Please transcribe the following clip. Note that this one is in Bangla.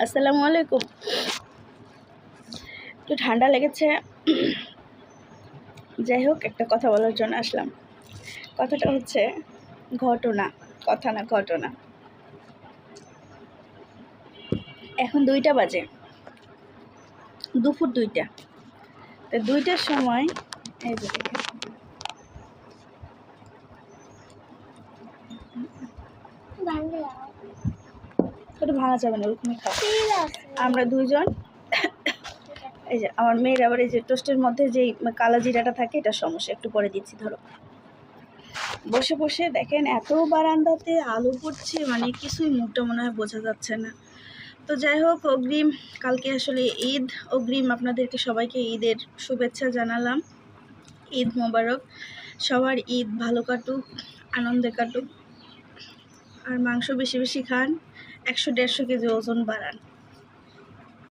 আসসালামু আলাইকুম। একটু ঠান্ডা লেগেছে, যাই হোক একটা কথা বলার জন্য আসলাম। কথাটা হচ্ছে ঘটনা, কথা না ঘটনা। এখন 2টা বাজে, দুপুর 2টা। তো 2টার সময় এই যে দেখেন, ওটা ভাঙা যাবে না, ওখানে খাও। আমরা দুইজন, এই যে আমার মেয়ের আবার এই যে টোস্টের মধ্যে যেই কালা জিরাটা থাকে, এটা সমস্যা, একটু পরে দিচ্ছি। ধরো, বসে বসে দেখেন এত বারান্দাতে আলো পড়ছে, মানে কিছুই মুখটা মনে হয় বোঝা যাচ্ছে না। তো যাই হোক, অগ্রিম কালকে আসলে ঈদ, অগ্রিম আপনাদেরকে সবাইকে ঈদের শুভেচ্ছা জানালাম। ঈদ মোবারক, সবার ঈদ ভালো কাটুক, আনন্দে কাটুক। আর মাংস বেশি বেশি খান, 100-150 কেজি ওজন বাড়ান।